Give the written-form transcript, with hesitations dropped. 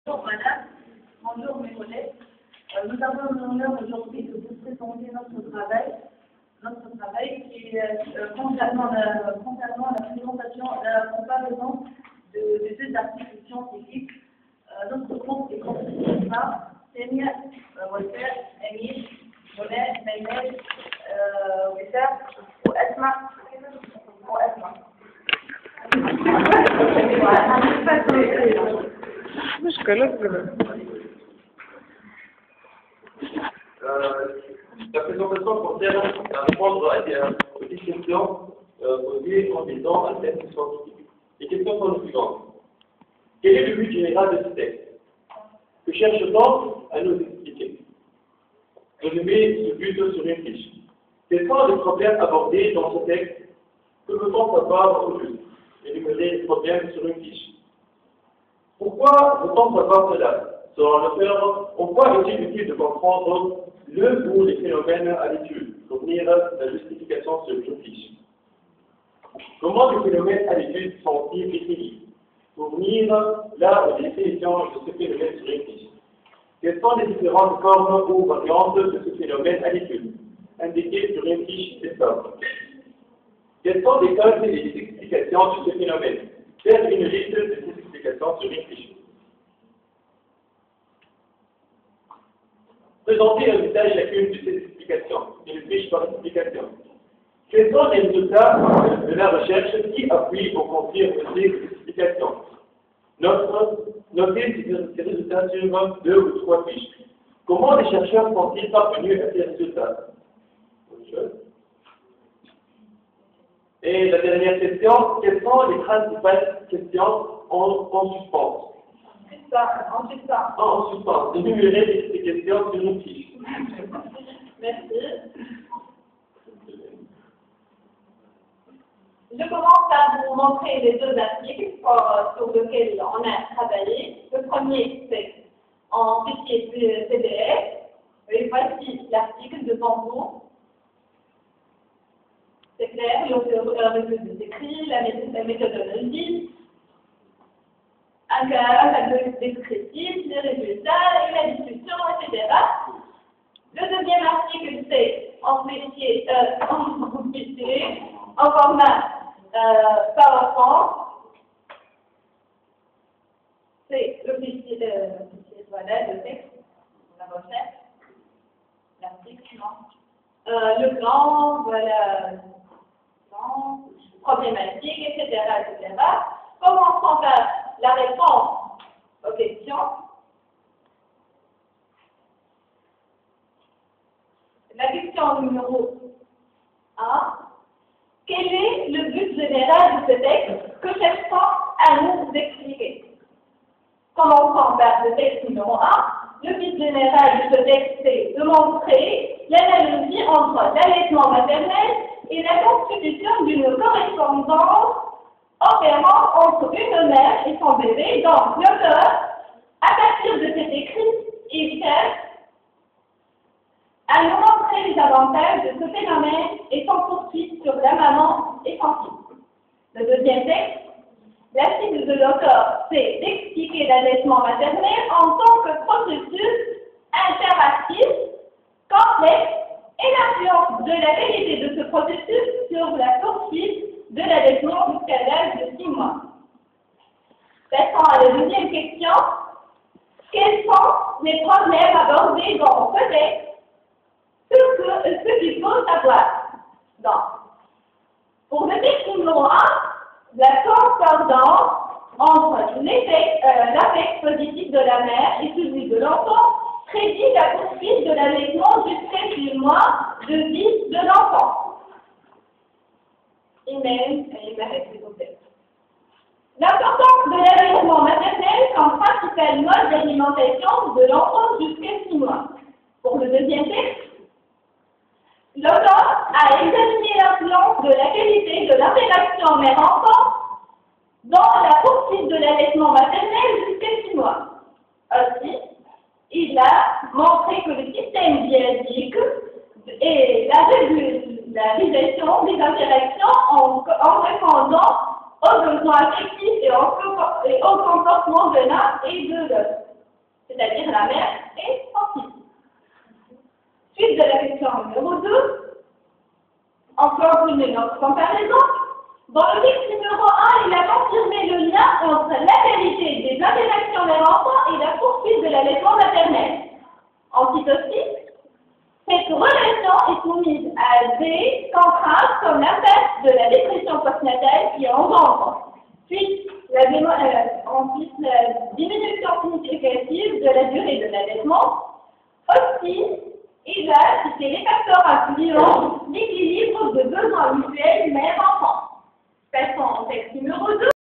Bonjour madame, bonjour mes collègues. Nous avons l'honneur aujourd'hui de vous présenter notre travail qui est concernant la présentation, la comparaison de deux articles scientifiques. Notre groupe est constitué par Semia, Walter, Emile, Monet, Maïmel, Wissam ou Asma. La présentation concerne répondre à des questions posées en disant un texte scientifique. Les questions sont les suivantes. Quel est le but général de ce texte? Que cherche-t-on à nous expliquer? Résumer ce but sur une fiche. Quels sont les problèmes abordés dans ce texte? Que veut-on savoir au juste? Énumérer les problèmes sur une fiche. Pourquoi veut-on savoir cela? Selon l'auteur, en quoi est-il utile de comprendre le ou les phénomènes à l'étude? Fournir la justification sur une fiche. Comment les phénomènes à l'étude sont-ils définis? Fournir la définition de ce phénomène sur une fiche. Quelles sont les différentes formes ou variantes de ce phénomène à l'étude? Indiquer sur une fiche des formes. Quelles sont les causes et les explications de ce phénomène? Faire une liste de ces explications sur une fiche. Présenter le résultat chacune de ces explications, une fiche par explication. Quels sont les résultats de la recherche qui appuient ou confirment ces explications? Notez ces résultats sur 2 ou 3 fiches. Comment les chercheurs sont-ils parvenus à ces résultats? Et la dernière question, quelles sont les principales questions en suspens? En suspens. Énumérer ces questions sur une fiche. Merci. Je commence par vous montrer les deux articles sur lesquels on a travaillé. Le premier, c'est en fichier PDF. Et voici l'article devant vous. C'est clair, le décrit, la méthodologie, un tableau descriptif, les résultats et la discussion, etc. Le deuxième article, c'est en fichier, en format PowerPoint. C'est le fichier, voilà, le texte, la recherche, l'article, le plan, voilà, problématique, etc., etc. Commençons par la réponse aux questions. La question numéro 1. Quel est le but général de ce texte? Que cherche-t-on à nous expliquer? Commençons par le texte numéro 1. Le but général de ce texte, c'est de montrer l'analogie entre l'allaitement maternel et la constitution d'une correspondance opérant entre une mère et son bébé. Donc, l'auteur, à partir de cet écrit, il cherche à nous montrer les avantages de ce phénomène et son poursuite sur la maman et son fils. Le deuxième texte, la cible de l'auteur, c'est d'expliquer l'allaitement maternel en tant que processus interactif, complexe, et l'influence de la qualité de ce processus sur la poursuite de l'allaitement jusqu'à l'âge de 6 mois. Passons à la deuxième question. Quels sont les problèmes abordés dans ce texte? Ce qu'il faut savoir. Donc, pour le texte numéro 1, la concordance entre l'affect positif de la mère et celui de l'enfant prédit la poursuite de l'allaitement jusqu'à 6 mois de vie de l'enfant. L'importance de l'allaitement maternel comme principal mode d'alimentation de l'enfant jusqu'à 6 mois. Pour le deuxième texte, l'auteur a examiné l'influence de la qualité de l'interaction mère-enfant dans la poursuite de l'allaitement maternel jusqu'à 6 mois. Aussi, il a montré que le système diadique et la régulation des interactions en répondant aux besoins affectifs et au comportement de l'un et de l'autre. c'est-à-dire la mère et son fils. Suite de la question numéro 2, encore une autre comparaison. Dans le texte numéro 1, il a confirmé le lien entre la qualité des interactions des enfants et la poursuite de l'allaitement maternel. Ensuite aussi, cette relation est soumise à des contraintes comme l'impact de la dépression postnatale qui engendre. Puis, la diminution significative de la durée de l'allaitement. Aussi, il a cité les facteurs incluant l'équilibre de besoins mutuels mère-enfant. Passons au texte numéro 2.